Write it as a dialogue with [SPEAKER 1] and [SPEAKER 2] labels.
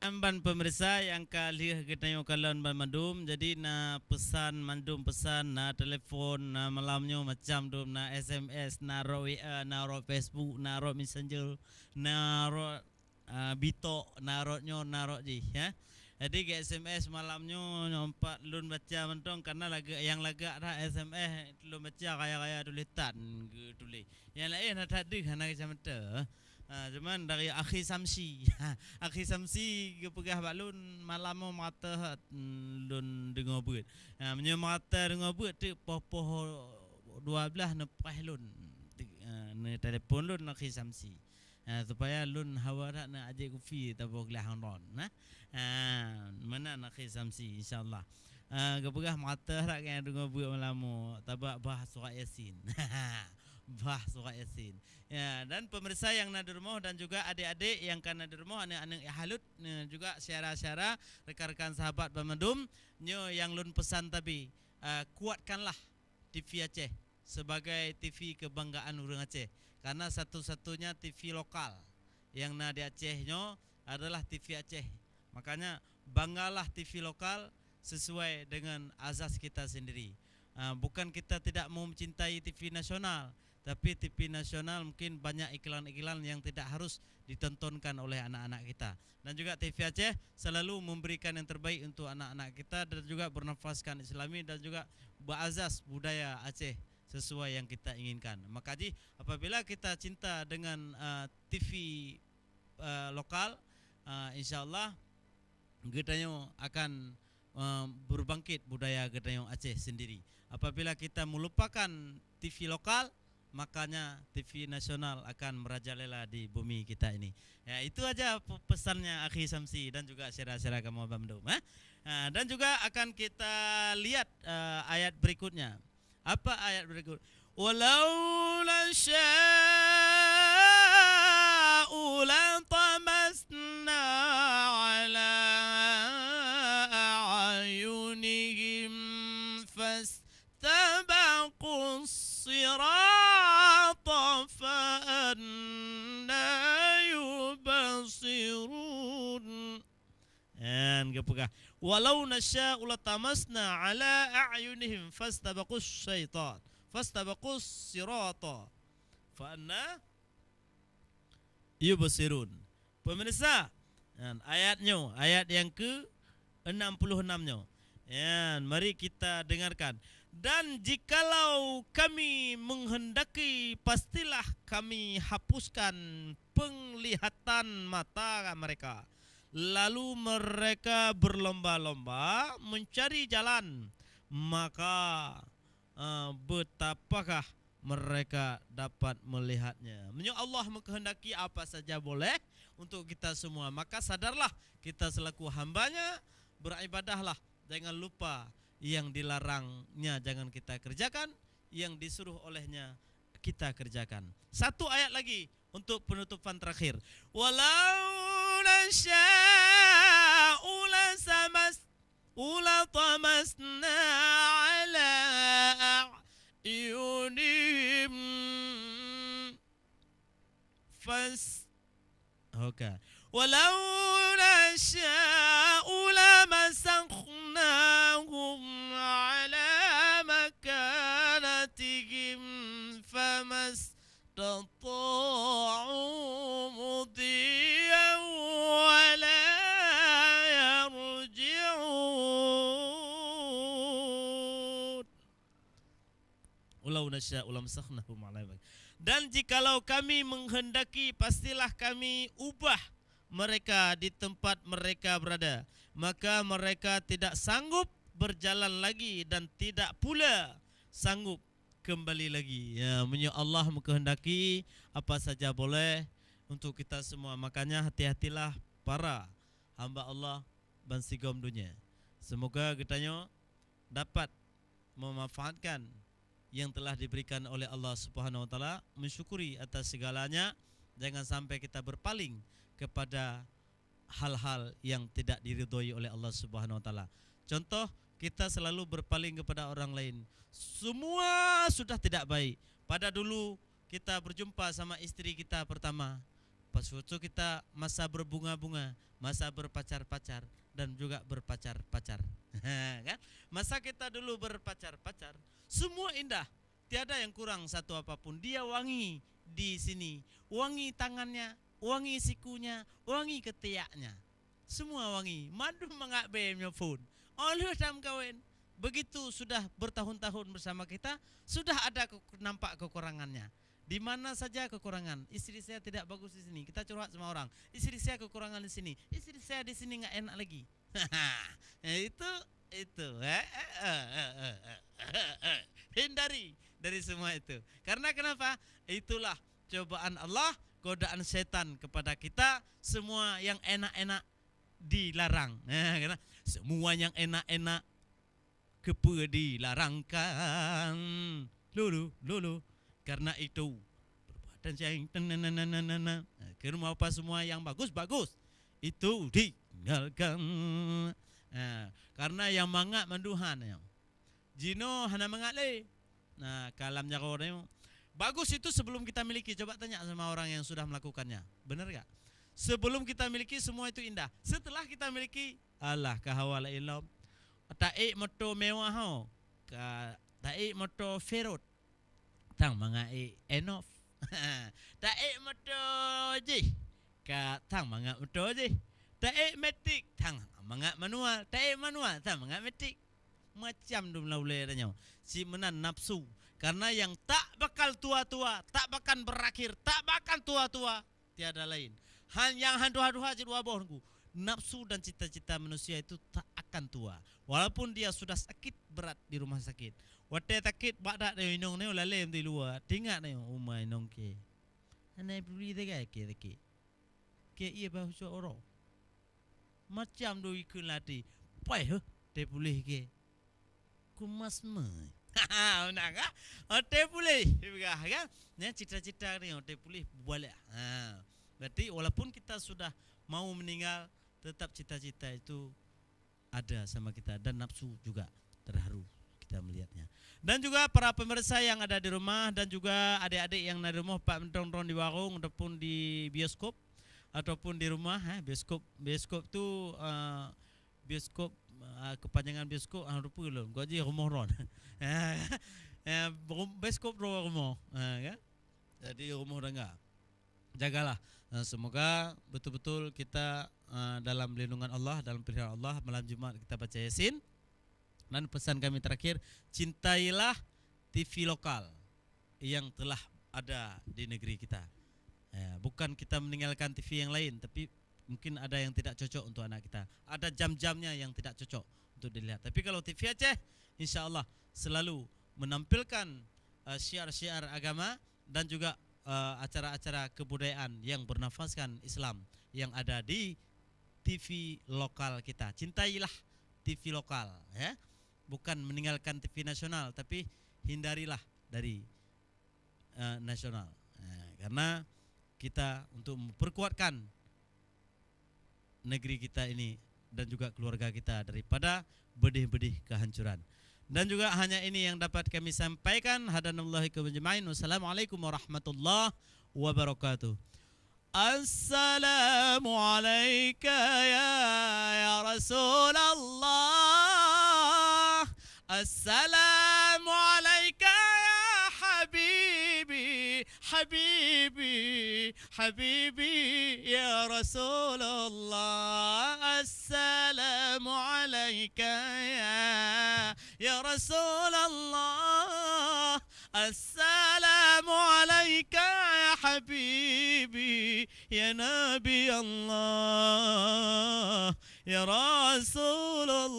[SPEAKER 1] Ban pemirsa yang kali kita yung kalon ban mandum jadi na pesan mandum pesan na telefon na malamnya macam dum na SMS na ro WA na ro Facebook na ro Messenger na ro bito na ro nyo na ro ji ya. Jadi ke SMS malamnya nyompat lun baca mentong karena laga yang laga dah SMS lun baca kaya tulisan ke tulis. Yang lain ada tadi kana macam tu. Cuman dari Akhi Samsi Akhi Samsi kepegah balun malam mau mata lun dengar beut. Menyo mata dengar beut tu poh 12 nepah lun. Ne telefon lun Akhi Samsi. Supaya lun hawa dak na aje kufi tabo gelah ron nah. Mana Akhi Samsi insyaallah. Kepegah mata dak yang dengar beut malam tabak bah surah Yasin. Bah surah Yasin. Ya, dan pemirsa yang nadermoh dan juga adik-adik yang kan nadermoh anak-anak halut juga syara-syara rekan-rekan sahabat Pemendum nyo yang lun pesan tadi kuatkanlah TV Aceh sebagai TV kebanggaan orang Aceh karena satu-satunya TV lokal yang na di Aceh nyo adalah TV Aceh. Makanya banggalah TV lokal sesuai dengan azas kita sendiri. Bukan kita tidak mau mencintai TV nasional, tapi TV nasional mungkin banyak iklan-iklan yang tidak harus ditontonkan oleh anak-anak kita. Dan juga TV Aceh selalu memberikan yang terbaik untuk anak-anak kita dan juga bernafaskan Islami dan juga berazas budaya Aceh sesuai yang kita inginkan. Maka jadi apabila kita cinta dengan TV lokal, insyaAllah getanya akan berbangkit budaya getanya Aceh sendiri. Apabila kita melupakan TV lokal, makanya TV nasional akan merajalela di bumi kita ini. Ya, itu aja pesannya Akhi Samsi dan juga syara-syara kamu Bamdum. Dan juga akan kita lihat ayat berikutnya. Apa ayat berikut? Walau la sya'u la tamasna ala a'yunihim fastabaqus sirata fa'anna yubasirun. Dan kepegah walau nasya'u latamasna ala a'yunihim fastabaqus syaitan fastabaqus sirata fa'anna yubasirun. Pemirsa, ayatnya ayat yang ke-66-nya. Ya, mari kita dengarkan. Dan jikalau kami menghendaki, pastilah kami hapuskan penglihatan mata mereka. Lalu mereka berlomba-lomba mencari jalan. Maka betapakah mereka dapat melihatnya. Menyo Allah menghendaki apa saja boleh untuk kita semua. Maka sadarlah kita selaku hambanya, beribadahlah. Jangan lupa yang dilarangnya jangan kita kerjakan, yang disuruh olehnya kita kerjakan. Satu ayat lagi untuk penutupan terakhir. Walau nasya'u latamasna ala a'yunihim walau nasya'u lamasakhnahum ala makanatihim famastata'u mudiyan wala yarji'un. Walau nasya'u lamasakhnahum ala makanatihim. Dan jikalau kami menghendaki, pastilah kami ubah mereka di tempat mereka berada. Maka mereka tidak sanggup berjalan lagi dan tidak pula sanggup kembali lagi. Ya, menyo Allah menghendaki apa saja boleh untuk kita semua. Makanya hati-hatilah para hamba Allah bansigom dunia. Semoga kitanya dapat memanfaatkan yang telah diberikan oleh Allah Subhanahu wa taala, mensyukuri atas segalanya, jangan sampai kita berpaling kepada hal-hal yang tidak diridhoi oleh Allah Subhanahu wa taala. Contoh, kita selalu berpaling kepada orang lain. Semua sudah tidak baik. Pada dulu kita berjumpa sama istri kita pertama, Pas waktu kita masa berbunga-bunga, masa berpacar-pacar, dan juga berpacar-pacar. Kan? Masa kita dulu berpacar-pacar, semua indah. Tiada yang kurang satu apapun. Dia wangi di sini, wangi tangannya, wangi sikunya, wangi ketiaknya. Semua wangi. Madu mengak bemnya pun. Oleh dalam kawin. Begitu sudah bertahun-tahun bersama kita, sudah ada nampak kekurangannya. Di mana saja kekurangan. Istri saya tidak bagus di sini. Kita curhat sama orang. Istri saya kekurangan di sini. Istri saya di sini enggak enak lagi. itu. Hindari dari semua itu. Karena kenapa? Itulah cobaan Allah, godaan setan kepada kita. Semua yang enak-enak dilarang. Karena semua yang enak-enak kepa dilarangkan. Lulu. Karena itu perbuatan saya ke rumah apa semua yang bagus itu ditinggalkan. Karena yang mangak manduhan Jino hana mangak le. Nah, kalamnya orang bagus itu sebelum kita miliki. Coba tanya sama orang yang sudah melakukannya. Benar enggak? Sebelum kita miliki semua itu indah. Setelah kita miliki, Allah kahawala ilam. Taik motor mewah ho. Taik motor Ferot. Tang mangai Enof. Taik motor je. Tang mangak motor je. Taik metik tang mangak manual. Taik manual tang mangak metik. Macam dum laule tanya. Si menan nafsu. Karena yang tak bakal tua-tua, tak bakal berakhir, tak bakal tua-tua, tiada lain. Yang handu-handu haji dua bohongku. Nafsu dan cita-cita manusia itu tak akan tua. Walaupun dia sudah sakit berat di rumah sakit. Wate sakit badak dia inong ni lalem di luar. Tinggal ni umai inong ke. Anai beli degai ke. Ke ia bahu orang. Macam do ikun lati. Pai te boleh ke. Kumas mai. Nak kan? Te boleh. Kan? Ni cita-cita ni te boleh balik. Berarti walaupun kita sudah mau meninggal, tetap cita-cita itu ada sama kita dan nafsu juga terharu kita melihatnya. Dan juga para pemirsa yang ada di rumah dan juga adik-adik yang ada di rumah Pak menonton di warung ataupun di bioskop ataupun di rumah, bioskop tu bioskop kepanjangan bioskop lupa belum. Gua je rumah ron. Bioskop rumah kan? Jadi rumah dengar. Jagalah. Semoga betul-betul kita dalam lindungan Allah, dalam pilihan Allah. Malam Jumat kita baca Yasin. Dan pesan kami terakhir, cintailah TV lokal yang telah ada di negeri kita. Bukan kita meninggalkan TV yang lain, tapi mungkin ada yang tidak cocok untuk anak kita. Ada jam-jamnya yang tidak cocok untuk dilihat. Tapi kalau TV Aceh, insya Allah selalu menampilkan syiar-syiar agama dan juga acara-acara kebudayaan yang bernafaskan Islam yang ada di TV lokal kita. Cintailah TV lokal, ya. Bukan meninggalkan TV nasional, tapi hindarilah dari nasional. Karena kita untuk memperkuatkan negeri kita ini dan juga keluarga kita daripada bedih-bedih kehancuran. Dan juga hanya ini yang dapat kami sampaikan. Hadanallahi wa jama'in. Wassalamualaikum warahmatullahi wabarakatuh. Assalamu alayka ya Rasulullah. Assalamu alayka ya habibi. Habibi ya Rasulullah. Assalamu alayka ya Rasulullah. Assalamu alayka ya habibi ya Nabi Allah ya Rasulullah.